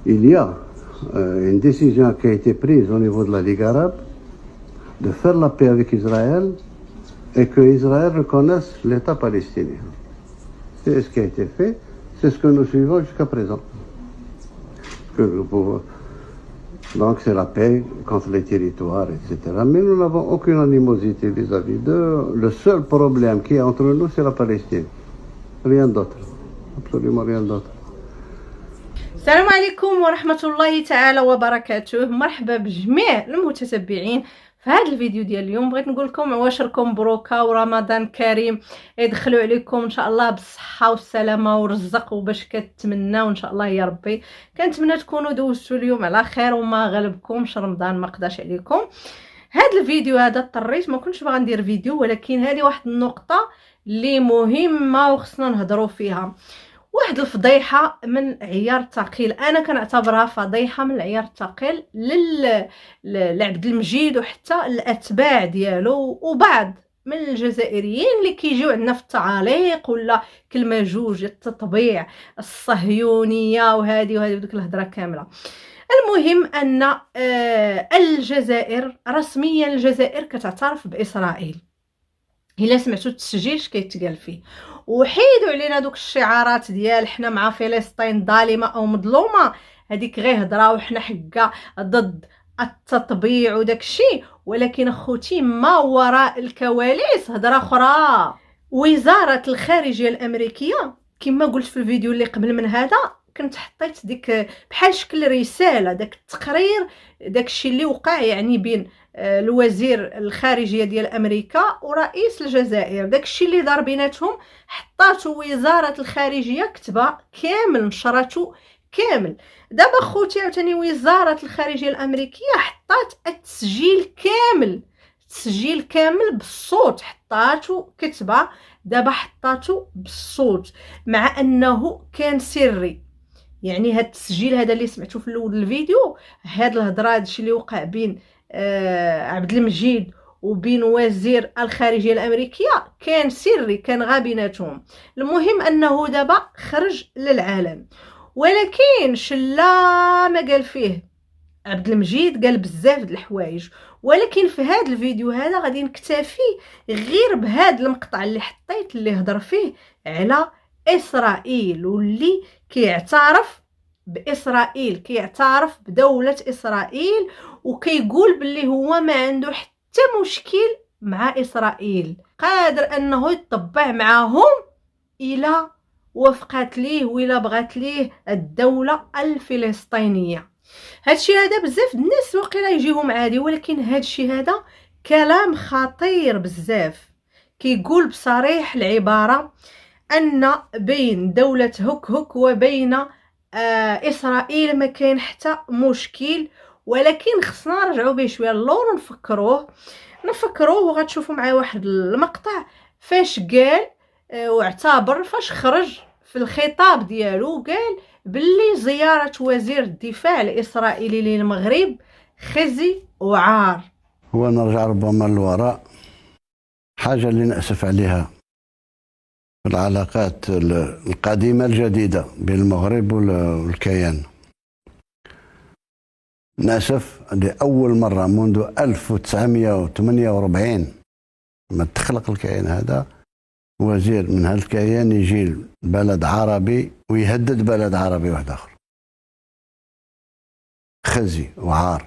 il y a une décision qui a été prise au niveau de la Ligue arabe de faire la paix avec Israël et que Israël reconnaisse l'État palestinien. C'est ce qui a été fait, c'est ce que nous suivons jusqu'à présent. Donc c'est la paix contre les territoires, etc. Mais nous n'avons aucune animosité vis-à-vis d'eux. Le seul problème qui est entre nous, c'est la Palestine. Rien d'autre. Absolument rien d'autre. السلام عليكم ورحمة الله تعالى وبركاته. مرحبا بجميع المتتبعين في هذا الفيديو ديال اليوم. بغيت نقول لكم عواشركم مبروكه ورمضان كريم، يدخلوا عليكم ان شاء الله بالصحه والسلامه والرزق وباش كتمناو ان شاء الله يا ربي. كنتمنى تكونوا دوزتوا اليوم على خير وما غلبكمش رمضان، ما قداش عليكم. هذا الفيديو هذا اضطريت، ما كنتش باغا ندير فيديو، ولكن هذه واحد النقطه اللي مهمه وخصنا نهضروا فيها. واحد الفضيحه من عيار الثقيل، انا كنعتبرها فضيحه من العيار الثقيل لعبد المجيد وحتى الاتباع ديالو وبعض من الجزائريين اللي كيجيو عندنا في التعاليق ولا كلمه جوج التطبيع الصهيونيه وهذه وديك الهضره كامله. المهم ان الجزائر رسميا الجزائر كتعترف باسرائيل. الا سمعتوا التسجيل اش كيتقال فيه، وحيدوا علينا دوك الشعارات ديال حنا مع فلسطين ظالمه او مظلومه، هذيك غير هضره وحنا حكا ضد التطبيع وداك الشيء. ولكن اخوتي ما وراء الكواليس هضره اخرى. وزاره الخارجيه الامريكيه كما قلت في الفيديو اللي قبل من هذا، كنت حطيت ديك بحال شكل رساله، داك التقرير داك الشيء اللي وقع يعني بين الوزير الخارجيه ديال امريكا ورئيس الجزائر، داك الشيء اللي دار بيناتهم حطاتو وزاره الخارجيه كتبه كامل، نشراتو كامل. دابا خوتي عاوتاني وزاره الخارجيه الامريكيه حطات التسجيل كامل، التسجيل كامل بالصوت حطاتو كتبه، دابا حطاتو بالصوت مع انه كان سري. يعني هاد التسجيل هذا اللي سمعتو في الاول الفيديو، هاد الهضره هادشي اللي وقع بين عبد المجيد وبين وزير الخارجيه الامريكيه كان سري، كان غا بيناتهم. المهم انه دابا خرج للعالم، ولكن شلا ما قال فيه عبد المجيد، قال بزاف د الحوايج. ولكن في هذا الفيديو هذا غادي نكتفي غير بهذا المقطع اللي حطيت اللي هضر فيه على اسرائيل، واللي كيعترف باسرائيل، كيعترف بدوله اسرائيل، وكيقول باللي هو ما عنده حتى مشكل مع اسرائيل، قادر انه يطبع معاهم الى وفقت ليه ولا بغات ليه الدوله الفلسطينيه. هادشي هذا بزاف الناس وقيلا يجيهم عادي، ولكن هادشي هذا كلام خطير بزاف. كيقول بصريح العباره ان بين دوله هك هك وبين اسرائيل ما كاين حتى مشكل، ولكن خصنا نرجعوا به شويه للور نفكروه وغتشوفوا معايا واحد المقطع فاش قال واعتبر فاش خرج في الخطاب ديالو، قال باللي زياره وزير الدفاع الاسرائيلي للمغرب خزي وعار. ونرجع ربما للوراء، حاجه اللي نأسف عليها في العلاقات القديمة الجديدة بين المغرب والكيان. نأسف لأول مرة منذ 1948 لما تخلق الكيان هذا، وزير من هذا الكيان يجي بلد عربي ويهدد بلد عربي واحد آخر. خزي وعار.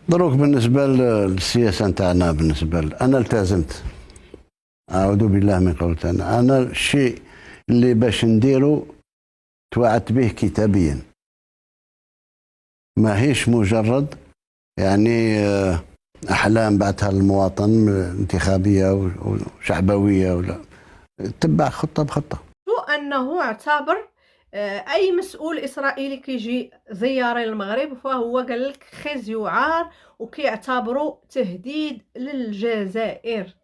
دروك بالنسبة للسياسة نتاعنا، بالنسبة أنا التزمت، أعوذ بالله من قولت أنا الشيء اللي باش نديرو توعدت به كتابيا، ما هيش مجرد يعني أحلام بعتها للمواطن انتخابية وشعبوية، ولا تبع خطة بخطة. أنه اعتبر أي مسؤول إسرائيلي كيجي زيارة للمغرب فهو قال لك خزي وعار، وكيعتبروا تهديد للجزائر،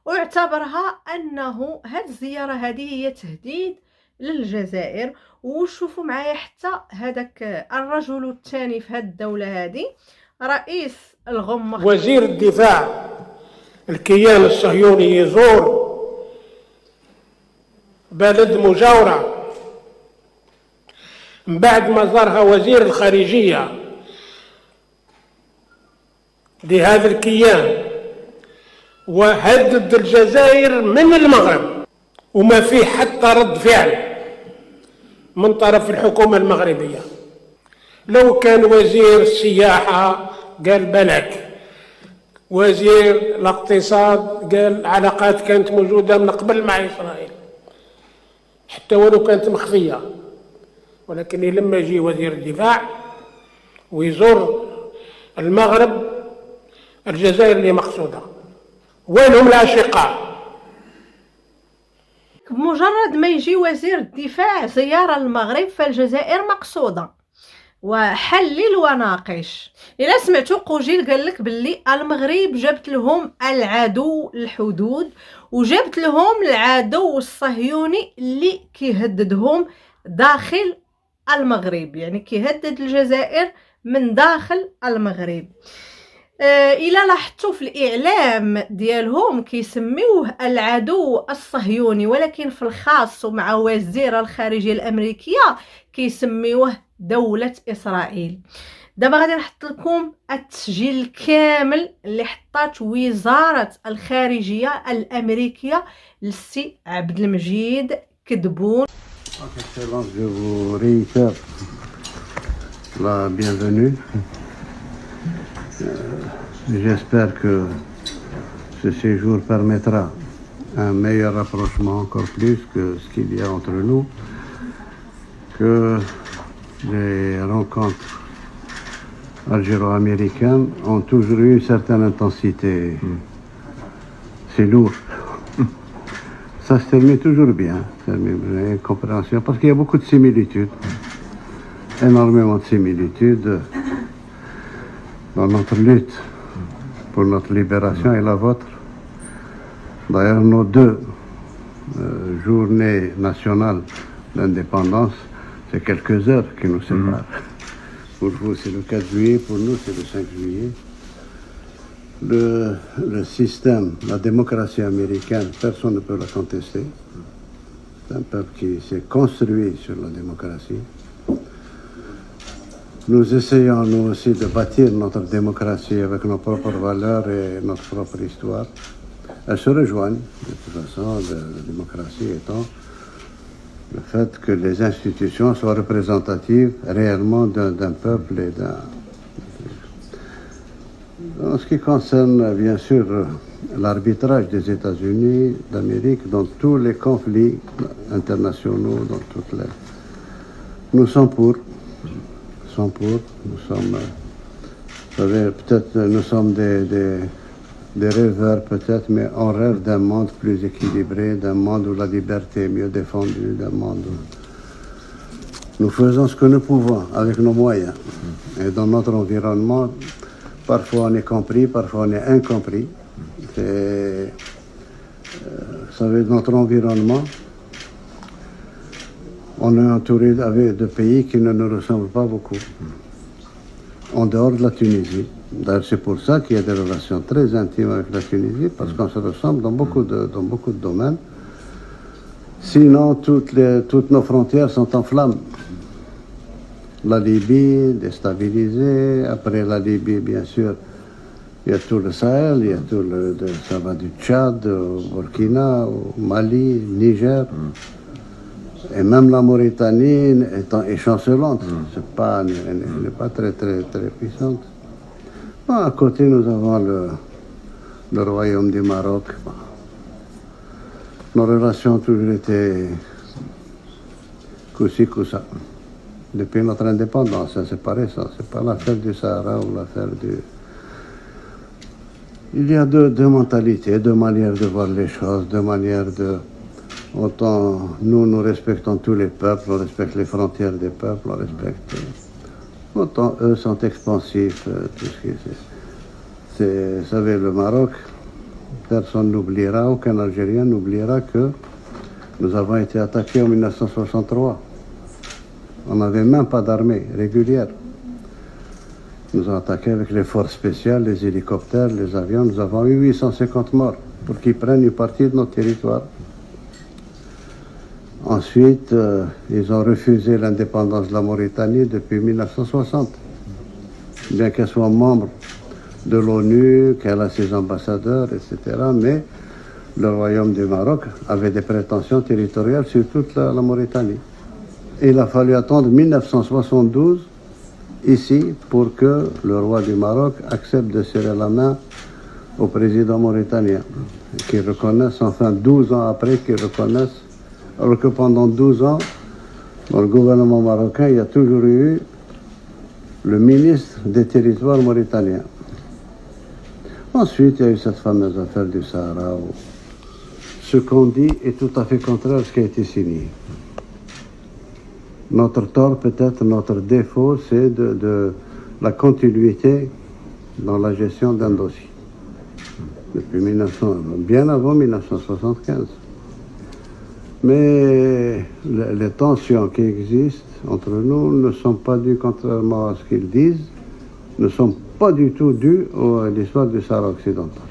واعتبرها انه هاد الزياره هذه هي تهديد للجزائر. وشوفوا معايا حتى هذاك الرجل الثاني في هاد الدوله هذه، رئيس الغمة وزير الدفاع الكيان الصهيوني يزور بلد مجاورة من بعد ما زارها وزير الخارجية لهذا الكيان وهدد الجزائر من المغرب، وما فيه حتى رد فعل من طرف الحكومة المغربية. لو كان وزير السياحة قال بلك، وزير الاقتصاد قال علاقات كانت موجودة من قبل مع إسرائيل حتى ولو كانت مخفية، ولكن لما يجي وزير الدفاع ويزور المغرب، الجزائر اللي مقصودة. وينهم الأشقاء؟ بمجرد ما يجي وزير الدفاع زيارة للمغرب فالجزائر مقصودة. وحلل وناقش. إلا سمعتوا قوجيل قال لك باللي المغرب جابت لهم العدو الحدود وجابت لهم العدو الصهيوني اللي كيهددهم داخل المغرب، يعني كيهدد الجزائر من داخل المغرب. إلا لاحظتوا في الإعلام ديالهم كيسميوه العدو الصهيوني، ولكن في الخاص ومع وزير الخارجية الأمريكية كيسميوه دولة إسرائيل. دابا غادي نحط لكم التسجيل الكامل اللي حطات وزارة الخارجية الأمريكية للسي عبد المجيد كدبون. Excellence, je vous réitère la bienvenue. J'espère que ce séjour permettra un meilleur rapprochement, encore plus que ce qu'il y a entre nous, que les rencontres algéro-américaines ont toujours eu une certaine intensité. C'est lourd. Ça se termine toujours bien, une compréhension, parce qu'il y a beaucoup de similitudes, énormément de similitudes dans notre lutte pour notre libération et la vôtre. D'ailleurs, nos deux journées nationales d'indépendance, c'est quelques heures qui nous séparent. Pour vous, c'est le 4 juillet, pour nous, c'est le 5 juillet. Le système, la démocratie américaine, personne ne peut la contester. C'est un peuple qui s'est construit sur la démocratie. Nous essayons, nous aussi, de bâtir notre démocratie avec nos propres valeurs et notre propre histoire. Elles se rejoignent, de toute façon, la démocratie étant le fait que les institutions soient représentatives réellement d'un peuple et d'un... En ce qui concerne, bien sûr, l'arbitrage des États-Unis d'Amérique dans tous les conflits internationaux, dans toutes les... Nous sommes pour. Nous sommes, vous savez, peut-être nous sommes des rêveurs peut-être, mais on rêve d'un monde plus équilibré, d'un monde où la liberté est mieux défendue, d'un monde où nous faisons ce que nous pouvons avec nos moyens. Et dans notre environnement, parfois on est compris, parfois on est incompris. Vous savez, notre environnement, on est entouré de pays qui ne nous ressemblent pas beaucoup, en dehors de la Tunisie. D'ailleurs, c'est pour ça qu'il y a des relations très intimes avec la Tunisie, parce qu'on se ressemble dans beaucoup de domaines. Sinon, toutes nos frontières sont en flammes. La Libye, déstabilisée. Après la Libye, bien sûr, il y a tout le Sahel, il y a tout ça va du Tchad au Burkina, au Mali, Niger. Et même la Mauritanie est chancelante, elle n'est pas très puissante. Bon, à côté, nous avons le royaume du Maroc. Bon. Nos relations ont toujours été coup-ci, coup-ça. Depuis notre indépendance, c'est pas récent, c'est pas l'affaire du Sahara ou l'affaire du... Il y a deux mentalités, deux manières de voir les choses, deux manières de... Autant nous respectons tous les peuples, on respecte les frontières des peuples, on respecte... Autant eux sont expansifs, tout ce qui c'est... Vous savez, le Maroc, personne n'oubliera, aucun Algérien n'oubliera que nous avons été attaqués en 1963. On n'avait même pas d'armée régulière. Nous avons attaqué avec les forces spéciales, les hélicoptères, les avions. Nous avons eu 850 morts pour qu'ils prennent une partie de notre territoire. Ensuite, ils ont refusé l'indépendance de la Mauritanie depuis 1960. Bien qu'elle soit membre de l'ONU, qu'elle a ses ambassadeurs, etc. Mais le Royaume du Maroc avait des prétentions territoriales sur toute la Mauritanie. Et il a fallu attendre 1972 ici pour que le roi du Maroc accepte de serrer la main au président mauritanien, qu'il reconnaisse, enfin 12 ans après, qu'il reconnaisse, alors que pendant 12 ans, dans le gouvernement marocain, il y a toujours eu le ministre des territoires mauritaniens. Ensuite, il y a eu cette fameuse affaire du Sahara où ce qu'on dit est tout à fait contraire à ce qui a été signé. Notre tort, peut-être notre défaut, c'est de la continuité dans la gestion d'un dossier. Depuis bien avant 1975. Mais les tensions qui existent entre nous ne sont pas dues, contrairement à ce qu'ils disent, ne sont pas du tout dues à l'histoire du Sahara occidental.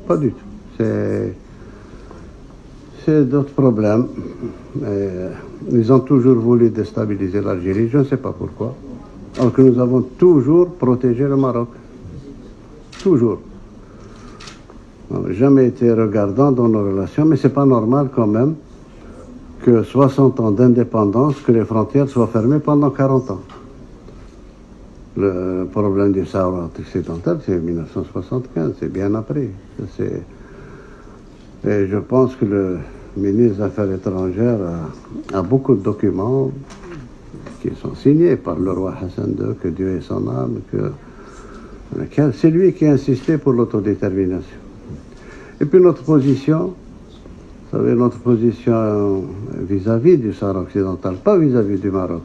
Pas du tout. C'est d'autres problèmes. Ils ont toujours voulu déstabiliser l'Algérie, je ne sais pas pourquoi. Alors que nous avons toujours protégé le Maroc. Toujours. On n'a jamais été regardant dans nos relations, mais c'est pas normal quand même que 60 ans d'indépendance, que les frontières soient fermées pendant 40 ans. Le problème du Sahara occidental, c'est 1975, c'est bien après. Et je pense que le ministre des Affaires étrangères a beaucoup de documents qui sont signés par le roi Hassan II, que Dieu ait son âme, c'est lui qui a insisté pour l'autodétermination. Et puis notre position, vous savez, notre position vis-à-vis du Sahara occidental, pas vis-à-vis du Maroc,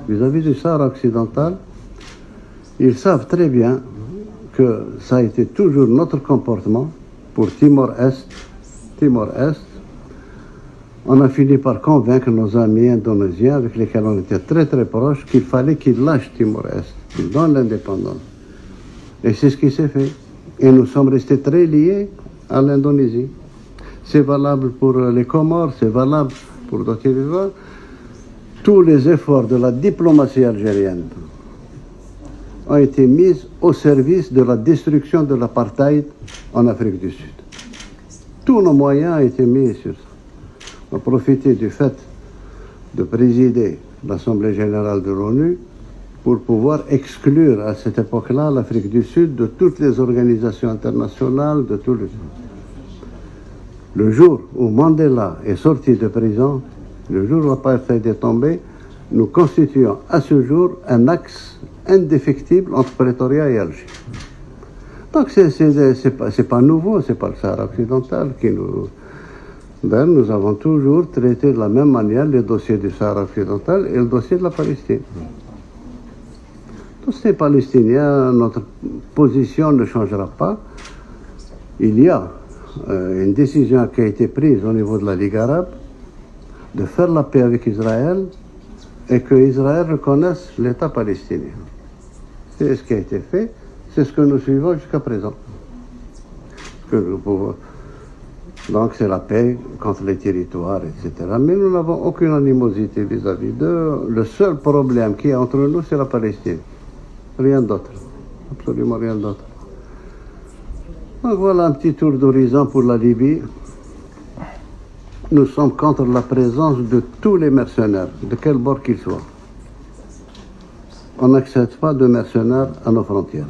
vis-à-vis du Sahara occidental, ils savent très bien que ça a été toujours notre comportement pour Timor-Est. Timor-Est, on a fini par convaincre nos amis indonésiens avec lesquels on était très très proches qu'il fallait qu'ils lâchent Timor-Est, qu'ils donnent l'indépendance. Et c'est ce qui s'est fait. Et nous sommes restés très liés à l'Indonésie. C'est valable pour les Comores, c'est valable pour d'autres territoires. Tous les efforts de la diplomatie algérienne ont été mis au service de la destruction de l'apartheid en Afrique du Sud. Tous nos moyens ont été mis sur ça. On a profité du fait de présider l'Assemblée générale de l'ONU pour pouvoir exclure à cette époque-là l'Afrique du Sud de toutes les organisations internationales, de tout le... Le jour où Mandela est sorti de prison, le jour où l'apartheid est tombé, nous constituons à ce jour un axe indéfectible entre Pretoria et Alger. Donc c'est pas nouveau, c'est pas le Sahara occidental qui nous... Ben, nous avons toujours traité de la même manière les dossiers du Sahara occidental et le dossier de la Palestine. Tous ces Palestiniens, notre position ne changera pas. Il y a une décision qui a été prise au niveau de la Ligue arabe de faire la paix avec Israël et que Israël reconnaisse l'État palestinien. C'est ce qui a été fait, c'est ce que nous suivons jusqu'à présent. Donc c'est la paix contre les territoires, etc. Mais nous n'avons aucune animosité vis-à-vis d'eux. Le seul problème qu'il y a entre nous, c'est la Palestine. Rien d'autre. Absolument rien d'autre. Donc voilà un petit tour d'horizon pour la Libye. Nous sommes contre la présence de tous les mercenaires, de quel bord qu'ils soient. On n'accepte pas de mercenaires à nos frontières.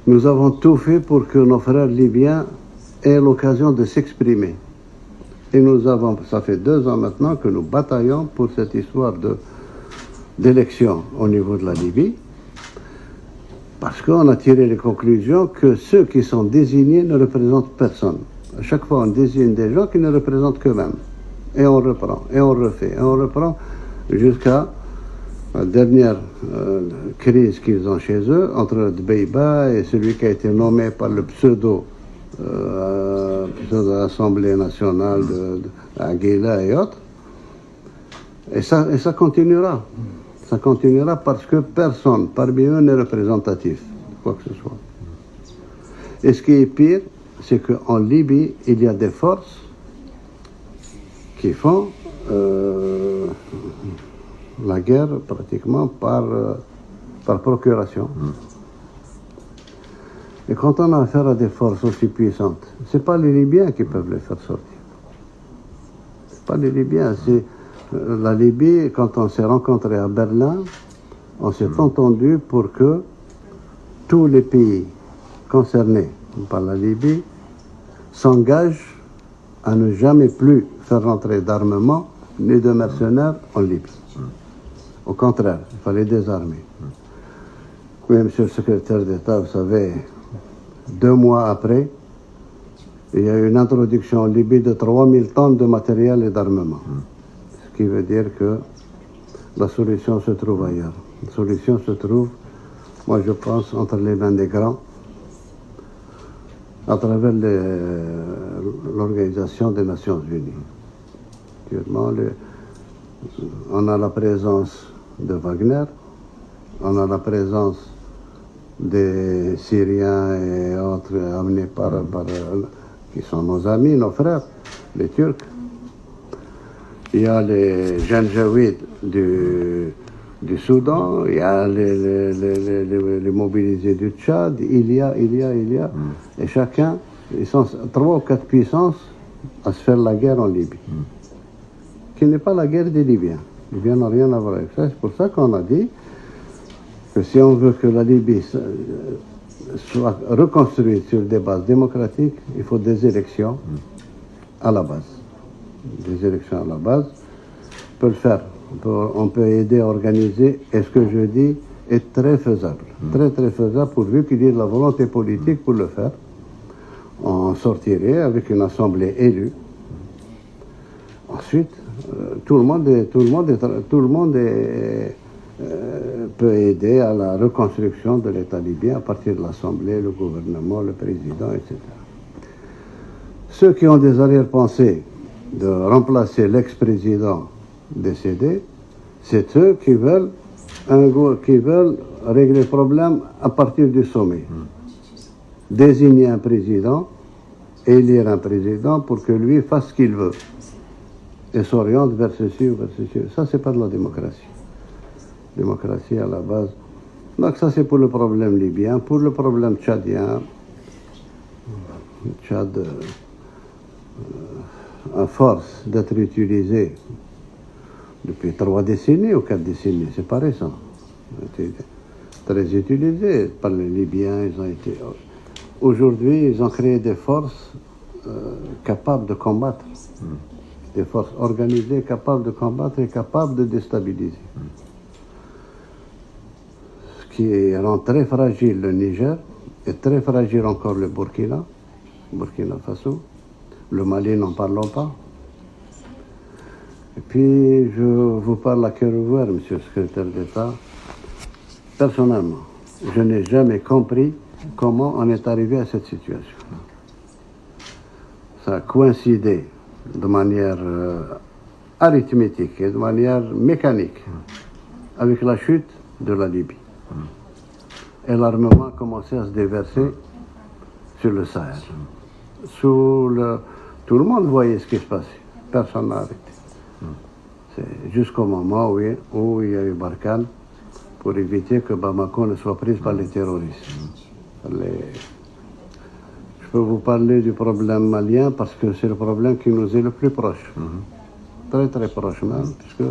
Nous avons tout fait pour que nos frères libyens aient l'occasion de s'exprimer. Et nous avons, ça fait 2 ans maintenant que nous bataillons pour cette histoire d'élection au niveau de la Libye, parce qu'on a tiré les conclusions que ceux qui sont désignés ne représentent personne. À chaque fois, on désigne des gens qui ne représentent qu'eux-mêmes. Et on reprend, et on refait, et on reprend jusqu'à la dernière crise qu'ils ont chez eux, entre Dbeiba et celui qui a été nommé par le pseudo-Assemblée nationale d'Aguila et autres. Et ça continuera. Ça continuera parce que personne parmi eux n'est représentatif de quoi que ce soit. Et ce qui est pire, c'est qu'en Libye, il y a des forces qui font la guerre pratiquement par procuration. Et quand on a affaire à des forces aussi puissantes, ce n'est pas les Libyens qui peuvent les faire sortir. Ce n'est pas les Libyens, c'est la Libye. Quand on s'est rencontrés à Berlin, on s'est entendu pour que tous les pays concernés par la Libye s'engagent à ne jamais plus faire rentrer d'armement ni de mercenaires en Libye. Au contraire, il fallait désarmer. Oui, monsieur le secrétaire d'État, vous savez, 2 mois après, il y a eu une introduction en Libye de 3000 tonnes de matériel et d'armement. Ce qui veut dire que la solution se trouve ailleurs. La solution se trouve, moi je pense, entre les mains des grands, à travers l'Organisation des Nations Unies. Actuellement, on a la présence de Wagner, on a la présence des Syriens et autres amenés qui sont nos amis, nos frères, les Turcs. Il y a les Janjaouides du Soudan, il y a les mobilisés du Tchad, il y a. Et chacun, ils sont 3 ou 4 puissances à se faire la guerre en Libye. Qui n'est pas la guerre des Libyens. Les Libyens n'ont rien à voir avec ça. C'est pour ça qu'on a dit que si on veut que la Libye soit reconstruite sur des bases démocratiques, il faut des élections à la base. Des élections à la base, on peut le faire. On peut aider à organiser, et ce que je dis est très faisable. Très faisable, pourvu qu'il y ait de la volonté politique pour le faire. On sortirait avec une assemblée élue. Ensuite, tout le monde peut aider à la reconstruction de l'État libyen à partir de l'Assemblée, le gouvernement, le président, etc. Ceux qui ont des arrière-pensées de remplacer l'ex-président décédé, c'est eux qui veulent régler le problème à partir du sommet. Désigner un président, élire un président pour que lui fasse ce qu'il veut et s'oriente vers ceci ou vers ceci. Ça, c'est pas de la démocratie. Démocratie à la base. Donc ça, c'est pour le problème libyen. Pour le problème tchadien, le Tchad, à force d'être utilisé depuis 3 décennies ou 4 décennies, c'est pas récent. Été très utilisé par les Libyens. Aujourd'hui, ils ont créé des forces capables de combattre. Des forces organisées, capables de combattre et capables de déstabiliser. Ce qui rend très fragile le Niger et très fragile encore le Burkina Faso. Le Mali, n'en parlons pas. Et puis, je vous parle à cœur ouvert, monsieur le secrétaire d'État. Personnellement, je n'ai jamais compris comment on est arrivé à cette situation. Ça a coïncidé de manière arithmétique et de manière mécanique avec la chute de la Libye. Et l'armement a commencé à se déverser sur le Sahel. Tout le monde voyait ce qui se passait. Personne n'a arrêté. C'est jusqu'au moment où il y a eu Barkhane pour éviter que Bamako ne soit prise par les terroristes. Je peux vous parler du problème malien parce que c'est le problème qui nous est le plus proche. Très proche même, puisque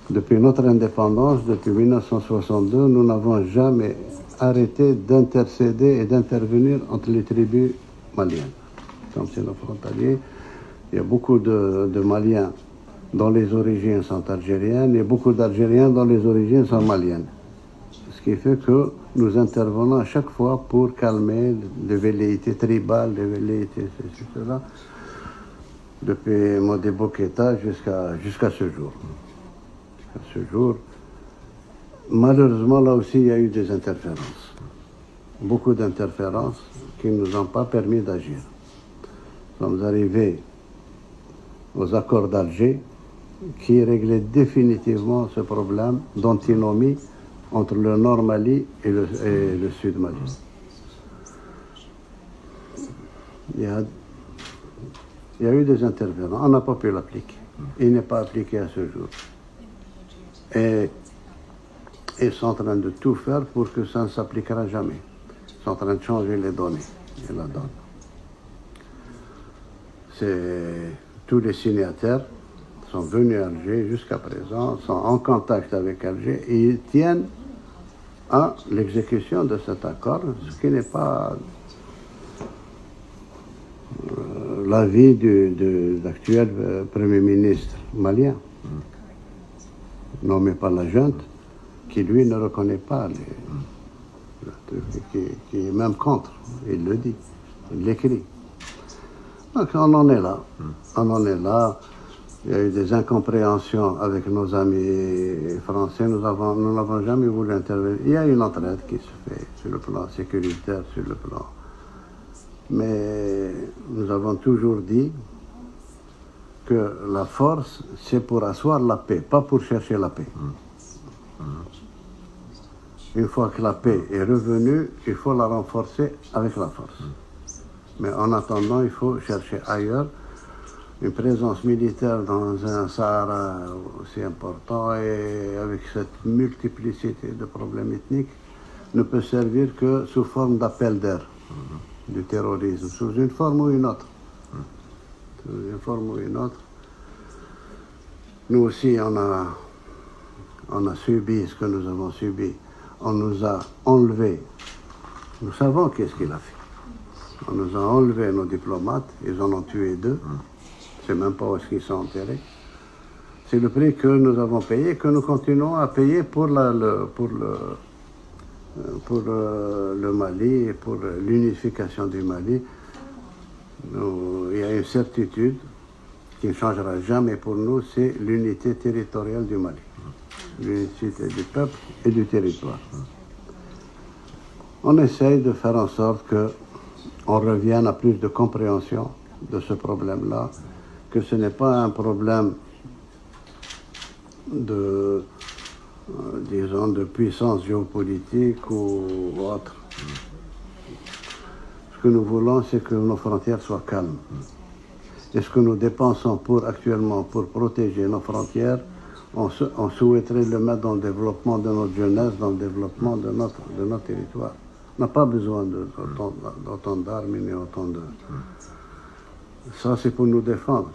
depuis notre indépendance, depuis 1962, nous n'avons jamais arrêté d'intercéder et d'intervenir entre les tribus maliennes. Comme c'est nos frontaliers, il y a beaucoup de Maliens dont les origines sont algériennes et beaucoup d'Algériens dont les origines sont maliennes. Ce qui fait que nous intervenons à chaque fois pour calmer les velléités tribales, les velléités ceci, cela, depuis Modibo Keïta jusqu'à ce jour. À ce jour, malheureusement, là aussi, il y a eu des interférences. Beaucoup d'interférences qui ne nous ont pas permis d'agir. Nous sommes arrivés aux accords d'Alger qui réglaient définitivement ce problème d'antinomie entre le nord Mali et le sud Mali. Il y a Il y a eu des intervenants, on n'a pas pu l'appliquer. Il n'est pas appliqué à ce jour. Et ils sont en train de tout faire pour que ça ne s'appliquera jamais. Ils sont en train de changer les données et la donne. Tous les signataires sont venus à Alger jusqu'à présent, sont en contact avec Alger et ils tiennent à l'exécution de cet accord, ce qui n'est pas l'avis de l'actuel Premier ministre malien, nommé par la junte, qui lui ne reconnaît pas qui est même contre, il le dit, il l'écrit. Donc on en est là, on en est là. Il y a eu des incompréhensions avec nos amis français, nous n'avons jamais voulu intervenir. Il y a une entraide qui se fait sur le plan sécuritaire, sur le plan... Mais nous avons toujours dit que la force, c'est pour asseoir la paix, pas pour chercher la paix. Une fois que la paix est revenue, il faut la renforcer avec la force. Mais en attendant, il faut chercher ailleurs. Une présence militaire dans un Sahara aussi important et avec cette multiplicité de problèmes ethniques ne peut servir que sous forme d'appel d'air du terrorisme, sous une forme ou une autre. Sous une forme ou une autre. Nous aussi, on a subi ce que nous avons subi. On nous a enlevé. Nous savons qu'est-ce qu'il a fait. On nous a enlevé nos diplomates, ils en ont tué 2. Je ne sais même pas où est-ce qu'ils sont enterrés. C'est le prix que nous avons payé, que nous continuons à payer pour le Mali et pour l'unification du Mali. Il y a une certitude qui ne changera jamais pour nous, c'est l'unité territoriale du Mali. L'unité du peuple et du territoire. On essaye de faire en sorte qu'on revienne à plus de compréhension de ce problème-là, que ce n'est pas un problème de puissance géopolitique ou autre. Ce que nous voulons, c'est que nos frontières soient calmes. Et ce que nous dépensons actuellement pour protéger nos frontières, on souhaiterait le mettre dans le développement de notre jeunesse, dans le développement de notre territoire. On n'a pas besoin d'autant d'armes ni autant de... Ça, c'est pour nous défendre.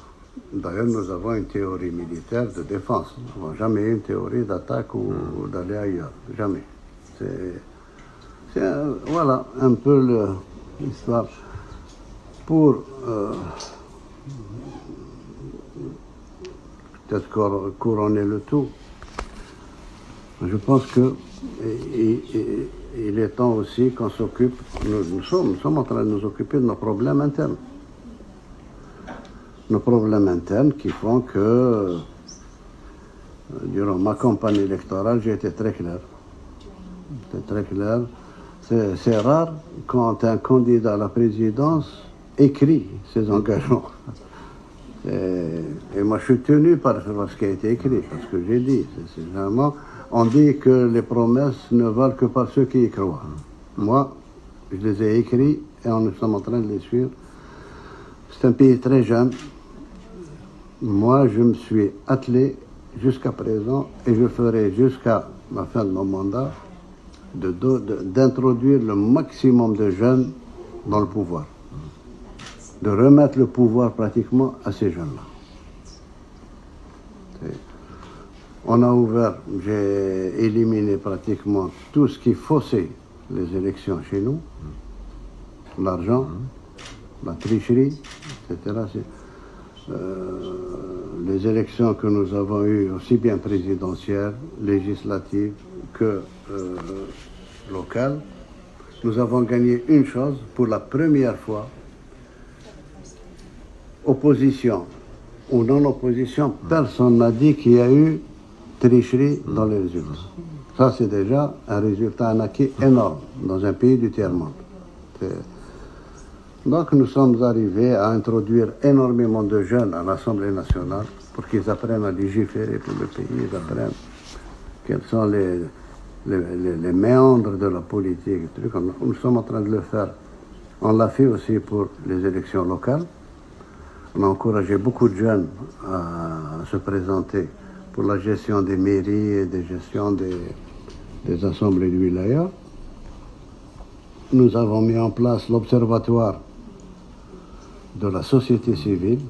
D'ailleurs, nous avons une théorie militaire de défense. Nous n'avons jamais eu une théorie d'attaque ou d'aller ailleurs. Jamais. Voilà un peu l'histoire. Pour peut-être couronner le tout, je pense que il est temps aussi qu'on s'occupe, nous sommes en train de nous occuper de nos problèmes internes. Nos problèmes internes qui font que, durant ma campagne électorale, j'ai été très clair. C'était très clair. C'est rare quand un candidat à la présidence écrit ses engagements. Et moi, je suis tenu par ce qui a été écrit, parce que j'ai dit. C'est vraiment, on dit que les promesses ne valent que par ceux qui y croient. Moi, je les ai écrits et nous sommes en train de les suivre. C'est un pays très jeune. Moi, je me suis attelé jusqu'à présent et je ferai jusqu'à la fin de mon mandat d'introduire le maximum de jeunes dans le pouvoir. De remettre le pouvoir pratiquement à ces jeunes-là. On a ouvert, j'ai éliminé pratiquement tout ce qui faussait les élections chez nous, l'argent, la tricherie, etc. Les élections que nous avons eues, aussi bien présidentielles, législatives que locales, nous avons gagné une chose pour la première fois. Opposition ou non-opposition, personne n'a dit qu'il y a eu tricherie dans les résultats. Ça, c'est déjà un résultat, un acquis énorme dans un pays du tiers-monde. Donc, nous sommes arrivés à introduire énormément de jeunes à l'Assemblée nationale pour qu'ils apprennent à légiférer pour le pays, ils apprennent quels sont les méandres de la politique. Nous sommes en train de le faire. On l'a fait aussi pour les élections locales. On a encouragé beaucoup de jeunes à se présenter pour la gestion des mairies et des gestions des assemblées de wilaya. Nous avons mis en place l'observatoire de la société civile.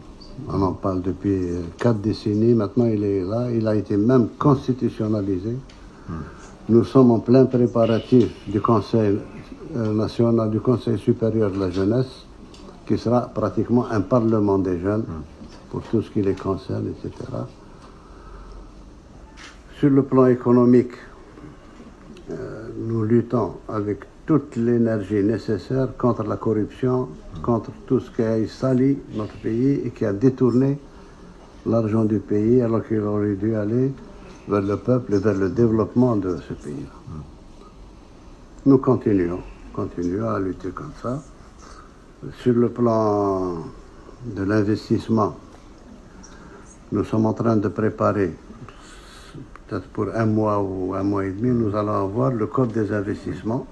On en parle depuis 4 décennies. Maintenant, il est là. Il a été même constitutionnalisé. Nous sommes en plein préparatif du Conseil national, du Conseil supérieur de la jeunesse, qui sera pratiquement un parlement des jeunes pour tout ce qui les concerne, etc. Sur le plan économique, nous luttons avec toute l'énergie nécessaire contre la corruption, contre tout ce qui a sali notre pays et qui a détourné l'argent du pays alors qu'il aurait dû aller vers le peuple et vers le développement de ce pays. Nous continuons à lutter comme ça. Sur le plan de l'investissement, nous sommes en train de préparer, peut-être pour 1 mois ou 1 mois et demi, nous allons avoir le code des investissements.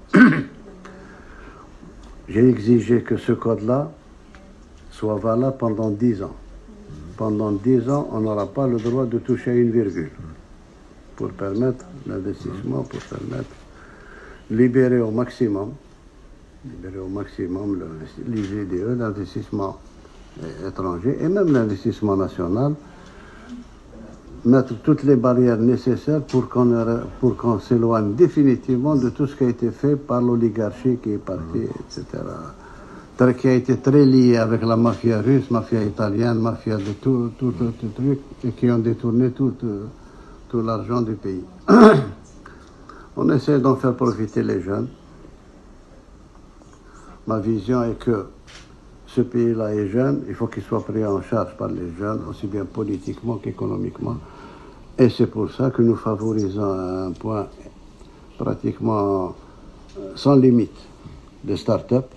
J'ai exigé que ce code-là soit valable pendant 10 ans. Pendant 10 ans, on n'aura pas le droit de toucher une virgule pour permettre l'investissement, pour permettre libérer au maximum les IDE, l'investissement étranger et même l'investissement national, mettre toutes les barrières nécessaires pour qu'on s'éloigne définitivement de tout ce qui a été fait par l'oligarchie qui est partie, etc. Qui a été très lié avec la mafia russe, mafia italienne, mafia de tout truc, et qui ont détourné tout l'argent du pays. On essaie d'en faire profiter les jeunes. Ma vision est que ce pays-là est jeune, il faut qu'il soit pris en charge par les jeunes, aussi bien politiquement qu'économiquement. Et c'est pour ça que nous favorisons à un point pratiquement sans limite de start-up.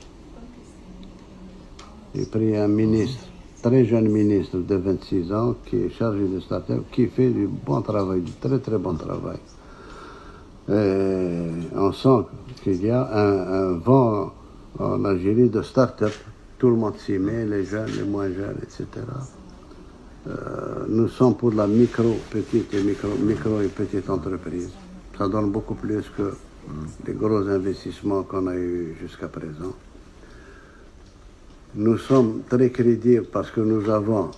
J'ai pris un ministre, très jeune ministre de 26 ans, qui est chargé de start-up, qui fait du bon travail, du très très bon travail. Et on sent qu'il y a un vent en Algérie de start-up. Tout le monde s'y met, les jeunes, les moins jeunes, etc. Nous sommes pour la micro et petite entreprise. Ça donne beaucoup plus que les gros investissements qu'on a eus jusqu'à présent. Nous sommes très crédibles parce que nous avons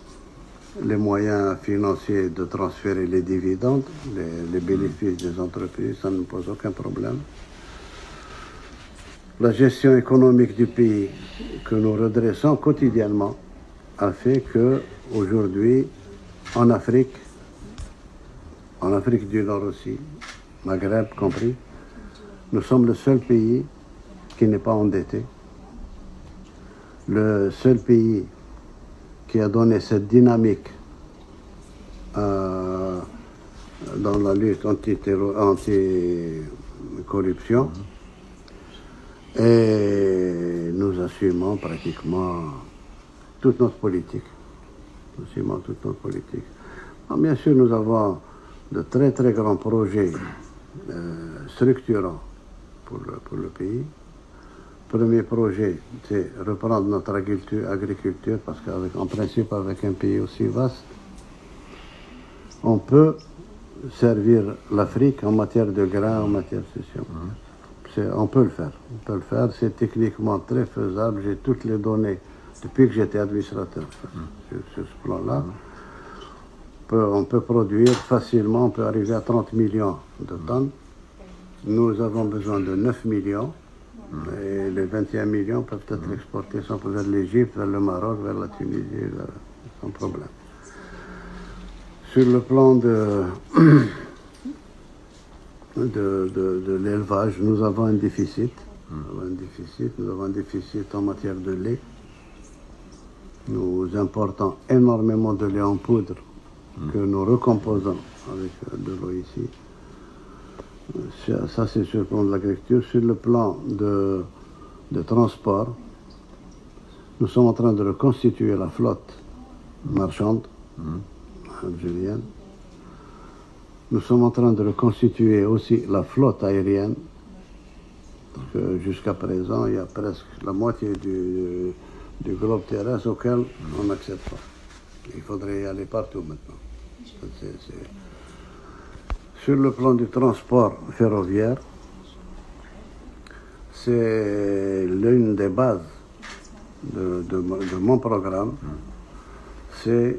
les moyens financiers de transférer les dividendes, les bénéfices des entreprises, ça ne pose aucun problème. La gestion économique du pays que nous redressons quotidiennement a fait que aujourd'hui, en Afrique du Nord aussi, Maghreb compris, nous sommes le seul pays qui n'est pas endetté, le seul pays qui a donné cette dynamique dans la lutte anti-corruption. Et nous assumons pratiquement toute notre politique. Alors, bien sûr, nous avons de très très grands projets structurants pour le pays. Premier projet, c'est reprendre notre agriculture, parce qu'en principe, avec un pays aussi vaste, on peut servir l'Afrique en matière de grains, en matière de session. On peut le faire, c'est techniquement très faisable, j'ai toutes les données depuis que j'étais administrateur sur ce plan-là. On peut produire facilement, on peut arriver à 30 millions de tonnes. Nous avons besoin de 9 millions et les 21 millions peuvent être exportés vers l'Égypte, vers le Maroc, vers la Tunisie, sans problème. Sur le plan de l'élevage, nous avons un déficit. Nous avons un déficit en matière de lait. Nous importons énormément de lait en poudre que nous recomposons avec de l'eau ici. Ça, c'est sur le plan de l'agriculture. Sur le plan de transport, nous sommes en train de reconstituer la flotte marchande algérienne. Nous sommes en train de reconstituer aussi la flotte aérienne, parce que jusqu'à présent, il y a presque la moitié du globe terrestre auquel on n'accède pas. Il faudrait y aller partout maintenant. Sur le plan du transport ferroviaire, c'est l'une des bases de mon programme, c'est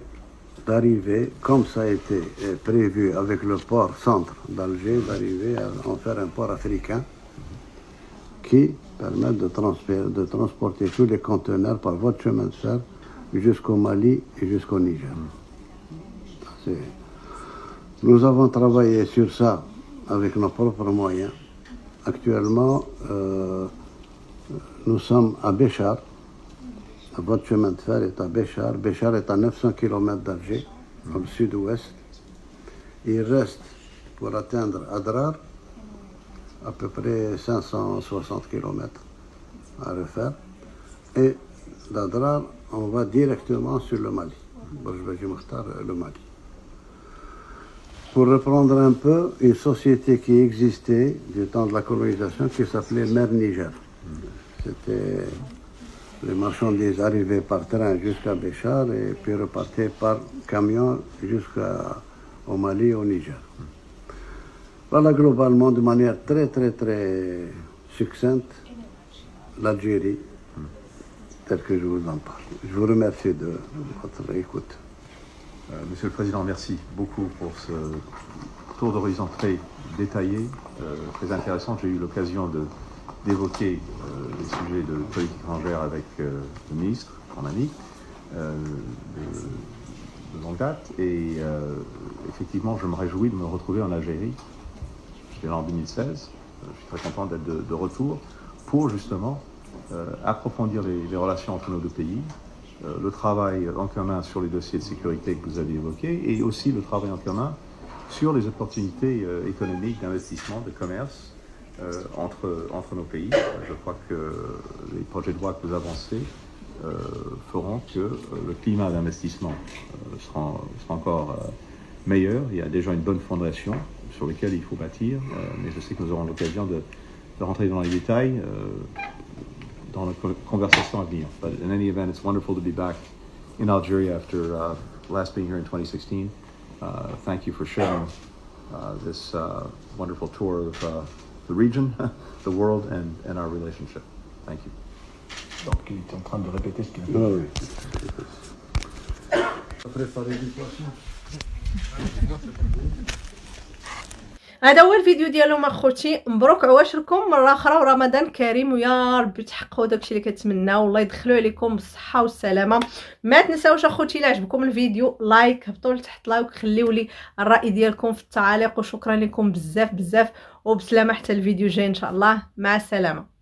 d'arriver, comme ça a été prévu avec le port centre d'Alger, d'arriver à en faire un port africain qui permette de transporter tous les conteneurs par voie de chemin de fer jusqu'au Mali et jusqu'au Niger. Nous avons travaillé sur ça avec nos propres moyens. Actuellement, nous sommes à Béchar. Votre chemin de fer est à Béchar. Béchar est à 900 km d'Alger, dans le sud-ouest. Il reste, pour atteindre Adrar, à peu près 560 km à refaire. Et d'Adrar, on va directement sur le Mali. Le Mali. Pour reprendre un peu, une société qui existait du temps de la colonisation qui s'appelait Mer Niger. C'était les marchandises arrivaient par train jusqu'à Béchar et puis repartaient par camion jusqu'au Mali et au Niger. Voilà globalement, de manière très succincte, l'Algérie, telle que je vous en parle. Je vous remercie de votre écoute. Monsieur le Président, merci beaucoup pour ce tour d'horizon très détaillé, très intéressant. J'ai eu l'occasion d'évoquer les sujets de politique étrangère avec le ministre, mon ami, de longue date. Et effectivement, je me réjouis de me retrouver en Algérie. J'étais là en 2016. Je suis très content d'être de retour pour justement approfondir les relations entre nos deux pays, le travail en commun sur les dossiers de sécurité que vous avez évoqués et aussi le travail en commun sur les opportunités économiques, d'investissement, de commerce entre nos pays. Je crois que les projets de loi que vous avancez feront que le climat d'investissement sera encore meilleur. Il y a déjà une bonne fondation sur laquelle il faut bâtir, mais je sais que nous aurons l'occasion de rentrer dans les détails dans la conversation à venir. But in any event, it's wonderful to be back in Algeria after last being here in 2016. Thank you for sharing this wonderful tour of the region, the world, and our relationship. Thank you. Donc, il est en train de répéter ce qu'il a dit. Oui. هذا هو الفيديو ديالهم اخوتي. مبروك عواشركم مره اخرى ورمضان كريم ويا ربي تحققوا داكشي اللي كتمناو والله يدخلوا عليكم بالصحه والسلامه. ما تنساوش اخوتي الا عجبكم الفيديو لايك، هبطوا لتحت لايك، خليوا لي الراي ديالكم في التعاليق وشكرا لكم بزاف وبسلامه حتى الفيديو جاي ان شاء الله. مع السلامه.